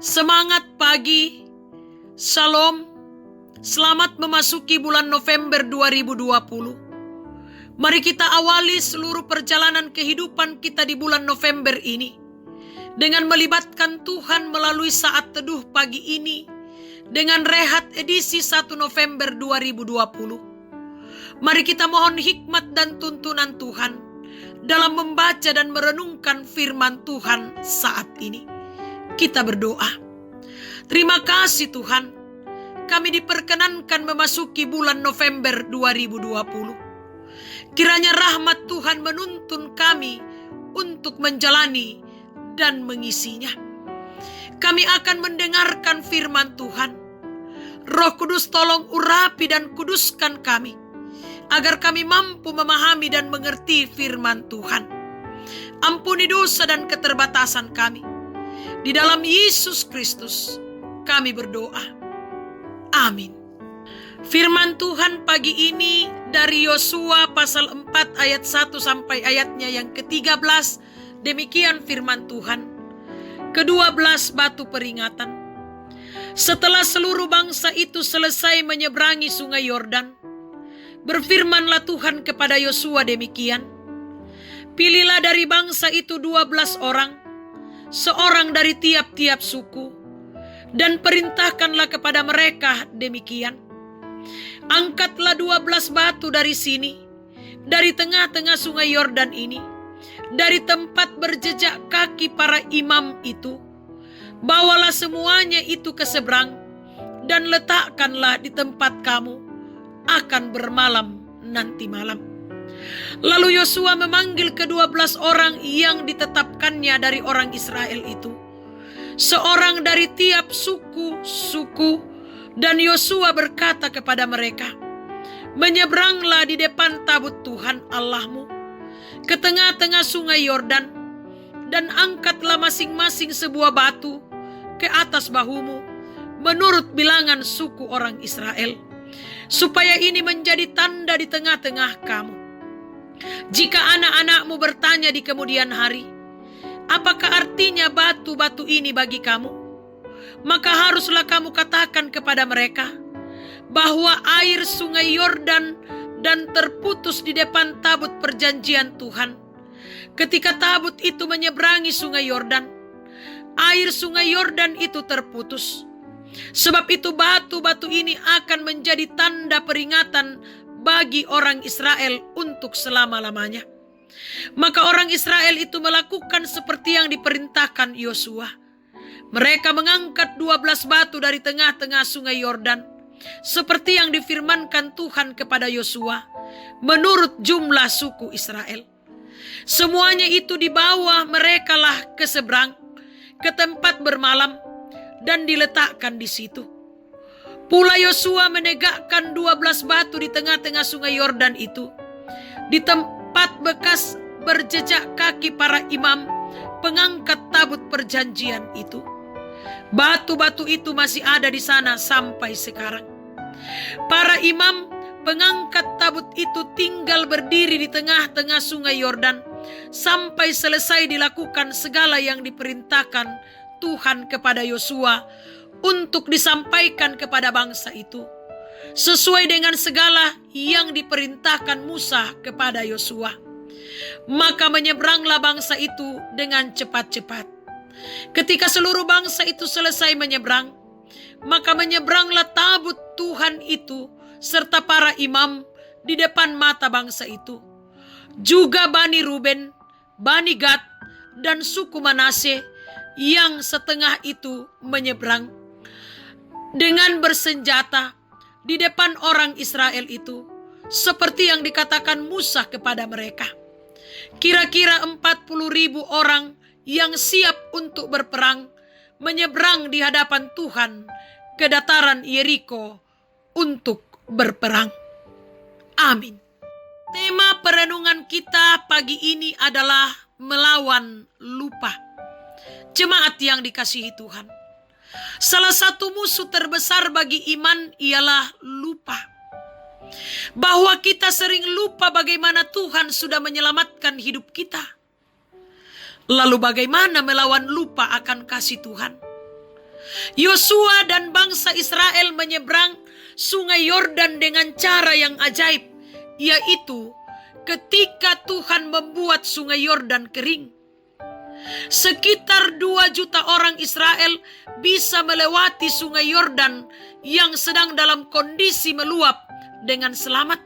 Semangat pagi, Shalom, selamat memasuki bulan November 2020. Mari kita awali seluruh perjalanan kehidupan kita di bulan November ini dengan melibatkan Tuhan melalui saat teduh pagi ini dengan rehat edisi 1 November 2020. Mari kita mohon hikmat dan tuntunan Tuhan dalam membaca dan merenungkan firman Tuhan saat ini. Kita berdoa. Terima kasih Tuhan, kami diperkenankan memasuki bulan November 2020. Kiranya rahmat Tuhan menuntun kami untuk menjalani dan mengisinya. Kami akan mendengarkan firman Tuhan. Roh Kudus tolong urapi dan kuduskan kami, agar kami mampu memahami dan mengerti firman Tuhan. Ampuni dosa dan keterbatasan kami. Di dalam Yesus Kristus kami berdoa. Amin. Firman Tuhan pagi ini dari Yosua pasal 4 ayat 1 sampai ayatnya yang ke-13. Demikian firman Tuhan. Ke-12 batu peringatan. Setelah seluruh bangsa itu selesai menyeberangi sungai Yordan, berfirmanlah Tuhan kepada Yosua demikian. Pilihlah dari bangsa itu 12 orang, seorang dari tiap-tiap suku, dan perintahkanlah kepada mereka demikian. Angkatlah 12 batu dari sini, dari tengah-tengah sungai Yordan ini, dari tempat berjejak kaki para imam itu. Bawalah semuanya itu ke seberang, dan letakkanlah di tempat kamu akan bermalam nanti malam. Lalu Yosua memanggil ke-12 orang yang ditetapkannya dari orang Israel itu, seorang dari tiap suku, dan Yosua berkata kepada mereka, menyeberanglah di depan tabut Tuhan Allahmu ke tengah-tengah sungai Yordan, dan angkatlah masing-masing sebuah batu ke atas bahumu menurut bilangan suku orang Israel, supaya ini menjadi tanda di tengah-tengah kamu. Jika anak-anakmu bertanya di kemudian hari, apakah artinya batu-batu ini bagi kamu? Maka haruslah kamu katakan kepada mereka bahwa air sungai Yordan dan terputus di depan tabut perjanjian Tuhan. Ketika tabut itu menyeberangi sungai Yordan, air sungai Yordan itu terputus. Sebab itu batu-batu ini akan menjadi tanda peringatan bagi orang Israel untuk selama-lamanya. Maka orang Israel itu melakukan seperti yang diperintahkan Yosua. Mereka mengangkat 12 batu dari tengah-tengah sungai Yordan, seperti yang difirmankan Tuhan kepada Yosua, menurut jumlah suku Israel. Semuanya itu dibawa merekalah ke seberang, ke tempat bermalam, dan diletakkan di situ. Pula Yosua menegakkan 12 batu di tengah-tengah sungai Yordan itu, di tempat bekas berjejak kaki para imam pengangkat tabut perjanjian itu. Batu-batu itu masih ada di sana sampai sekarang. Para imam pengangkat tabut itu tinggal berdiri di tengah-tengah sungai Yordan sampai selesai dilakukan segala yang diperintahkan Tuhan kepada Yosua untuk disampaikan kepada bangsa itu, sesuai dengan segala yang diperintahkan Musa kepada Yosua. Maka menyeberanglah bangsa itu dengan cepat-cepat. Ketika seluruh bangsa itu selesai menyeberang, maka menyeberanglah tabut Tuhan itu serta para imam di depan mata bangsa itu. Juga Bani Ruben, Bani Gad, dan suku Manasye yang setengah itu menyeberang dengan bersenjata di depan orang Israel itu, seperti yang dikatakan Musa kepada mereka. Kira-kira 40.000 orang yang siap untuk berperang menyeberang di hadapan Tuhan ke dataran Yeriko untuk berperang. Amin. Tema perenungan kita pagi ini adalah melawan lupa. Jemaat yang dikasihi Tuhan, salah satu musuh terbesar bagi iman ialah lupa. Bahwa kita sering lupa bagaimana Tuhan sudah menyelamatkan hidup kita. Lalu bagaimana melawan lupa akan kasih Tuhan? Yosua dan bangsa Israel menyeberang sungai Yordan dengan cara yang ajaib, yaitu ketika Tuhan membuat sungai Yordan kering. Sekitar 2 juta orang Israel bisa melewati sungai Yordan yang sedang dalam kondisi meluap dengan selamat.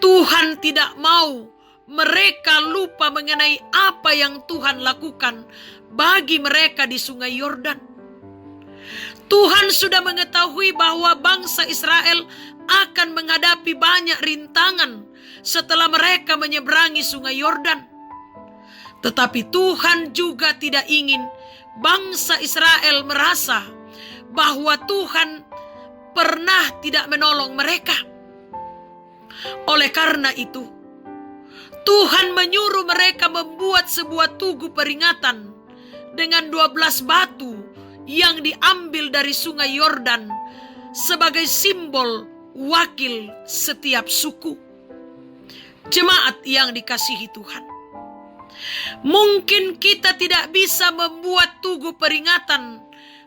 Tuhan tidak mau mereka lupa mengenai apa yang Tuhan lakukan bagi mereka di sungai Yordan. Tuhan sudah mengetahui bahwa bangsa Israel akan menghadapi banyak rintangan setelah mereka menyeberangi sungai Yordan. Tetapi Tuhan juga tidak ingin bangsa Israel merasa bahwa Tuhan pernah tidak menolong mereka. Oleh karena itu, Tuhan menyuruh mereka membuat sebuah tugu peringatan dengan 12 batu yang diambil dari sungai Yordan sebagai simbol wakil setiap suku. Jemaat yang dikasihi Tuhan, mungkin kita tidak bisa membuat tugu peringatan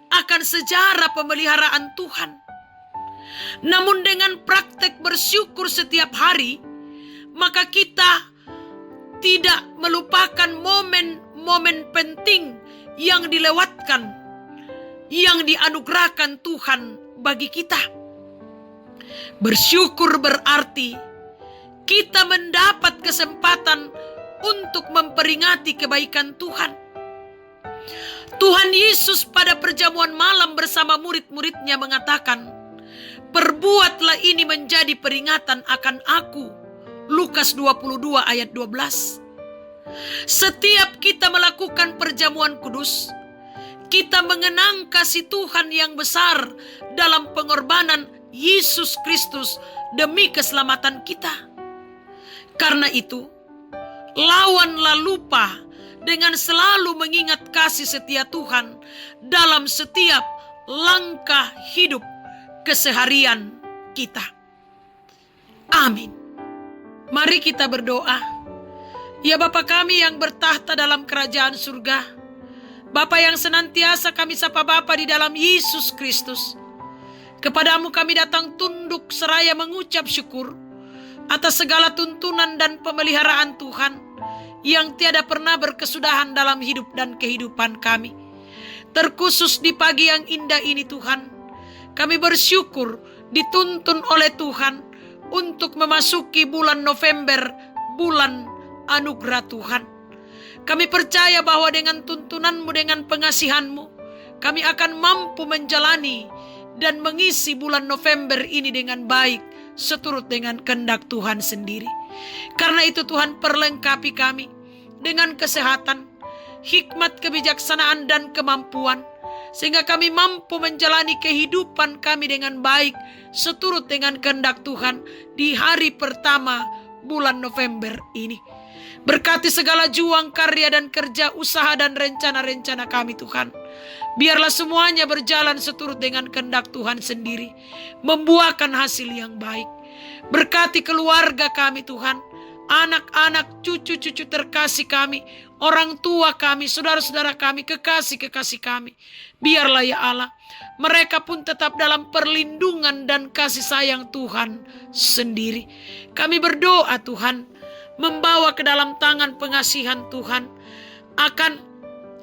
akan sejarah pemeliharaan Tuhan. Namun dengan praktek bersyukur setiap hari, maka kita tidak melupakan momen-momen penting yang dilewatkan, yang dianugerahkan Tuhan bagi kita. Bersyukur berarti kita mendapat kesempatan untuk memperingati kebaikan Tuhan. Tuhan Yesus pada perjamuan malam bersama murid-muridnya mengatakan, "Perbuatlah ini menjadi peringatan akan aku." Lukas 22 ayat 12. Setiap kita melakukan perjamuan kudus, kita mengenang kasih Tuhan yang besar dalam pengorbanan Yesus Kristus demi keselamatan kita. Karena itu, lawanlah lupa dengan selalu mengingat kasih setia Tuhan dalam setiap langkah hidup keseharian kita. Amin. Mari kita berdoa. Ya Bapa kami yang bertahta dalam kerajaan surga, Bapa yang senantiasa kami sapa Bapa di dalam Yesus Kristus, kepadamu kami datang tunduk seraya mengucap syukur atas segala tuntunan dan pemeliharaan Tuhan yang tiada pernah berkesudahan dalam hidup dan kehidupan kami. Terkhusus di pagi yang indah ini Tuhan, kami bersyukur dituntun oleh Tuhan untuk memasuki bulan November, bulan anugerah Tuhan. Kami percaya bahwa dengan tuntunanmu, dengan pengasihanmu, kami akan mampu menjalani dan mengisi bulan November ini dengan baik, seturut dengan kehendak Tuhan sendiri. Karena itu Tuhan perlengkapi kami dengan kesehatan, hikmat, kebijaksanaan, dan kemampuan, sehingga kami mampu menjalani kehidupan kami dengan baik, seturut dengan kehendak Tuhan di hari pertama bulan November ini. Berkati segala juang, karya, dan kerja, usaha, dan rencana-rencana kami Tuhan. Biarlah semuanya berjalan seturut dengan kehendak Tuhan sendiri, membuahkan hasil yang baik. Berkati keluarga kami Tuhan, anak-anak, cucu-cucu terkasih kami, orang tua kami, saudara-saudara kami, kekasih-kekasih kami. Biarlah ya Allah, mereka pun tetap dalam perlindungan dan kasih sayang Tuhan sendiri. Kami berdoa Tuhan, membawa ke dalam tangan pengasihan Tuhan akan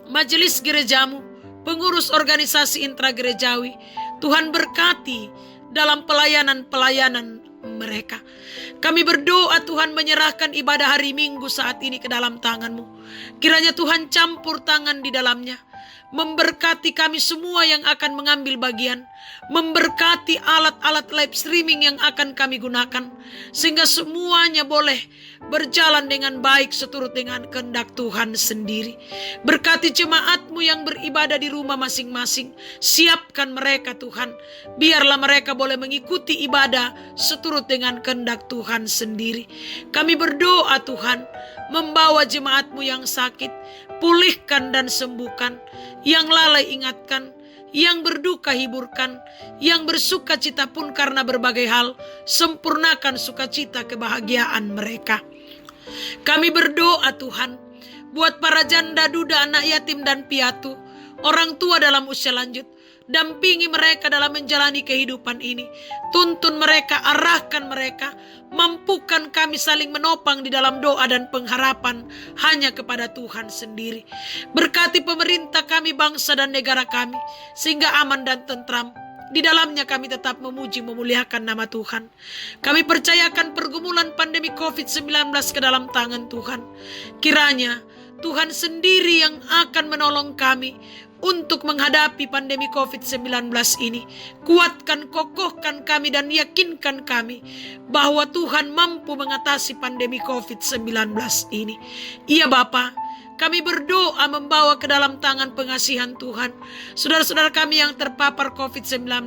majelis gerejamu, pengurus organisasi intragerejawi. Tuhan berkati dalam pelayanan-pelayanan mereka. Kami berdoa Tuhan menyerahkan ibadah hari Minggu saat ini ke dalam tangan-Mu. Kiranya Tuhan campur tangan di dalamnya, memberkati kami semua yang akan mengambil bagian, memberkati alat-alat live streaming yang akan kami gunakan, sehingga semuanya boleh berjalan dengan baik seturut dengan kehendak Tuhan sendiri. Berkati jemaat-Mu yang beribadah di rumah masing-masing, siapkan mereka Tuhan, biarlah mereka boleh mengikuti ibadah seturut dengan kehendak Tuhan sendiri. Kami berdoa Tuhan, membawa jemaat-Mu yang sakit, pulihkan dan sembuhkan, yang lalai ingatkan, yang berduka hiburkan, yang bersuka cita pun karena berbagai hal, sempurnakan sukacita kebahagiaan mereka. Kami berdoa Tuhan, buat para janda, duda, anak yatim dan piatu, orang tua dalam usia lanjut. Dampingi mereka dalam menjalani kehidupan ini. Tuntun mereka, arahkan mereka. Mampukan kami saling menopang di dalam doa dan pengharapan hanya kepada Tuhan sendiri. Berkati pemerintah kami, bangsa dan negara kami, sehingga aman dan tentram. Di dalamnya kami tetap memuji memuliakan nama Tuhan. Kami percayakan pergumulan pandemi COVID-19 ke dalam tangan Tuhan. Kiranya Tuhan sendiri yang akan menolong kami untuk menghadapi pandemi COVID-19 ini. Kuatkan, kokohkan kami dan yakinkan kami bahwa Tuhan mampu mengatasi pandemi COVID-19 ini. Iya Bapa, kami berdoa membawa ke dalam tangan pengasihan Tuhan saudara-saudara kami yang terpapar COVID-19.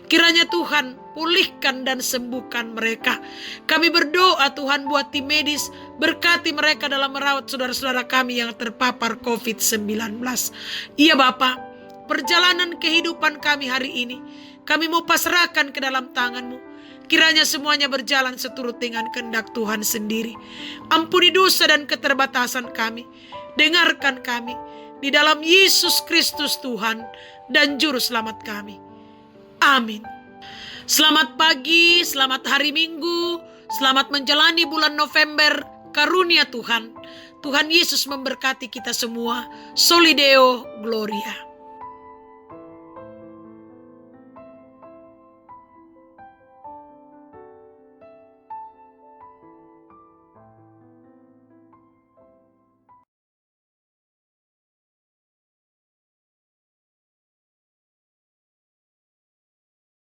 Kiranya Tuhan pulihkan dan sembuhkan mereka. Kami berdoa Tuhan buat tim medis, berkati mereka dalam merawat saudara-saudara kami yang terpapar COVID-19. Iya Bapa, perjalanan kehidupan kami hari ini kami mau pasrahkan ke dalam tangan-Mu. Kiranya semuanya berjalan seturut dengan kehendak Tuhan sendiri. Ampuni dosa dan keterbatasan kami. Dengarkan kami di dalam Yesus Kristus Tuhan dan Juru Selamat kami. Amin. Selamat pagi, selamat hari Minggu, selamat menjalani bulan November, karunia Tuhan. Tuhan Yesus memberkati kita semua. Soli Deo Gloria.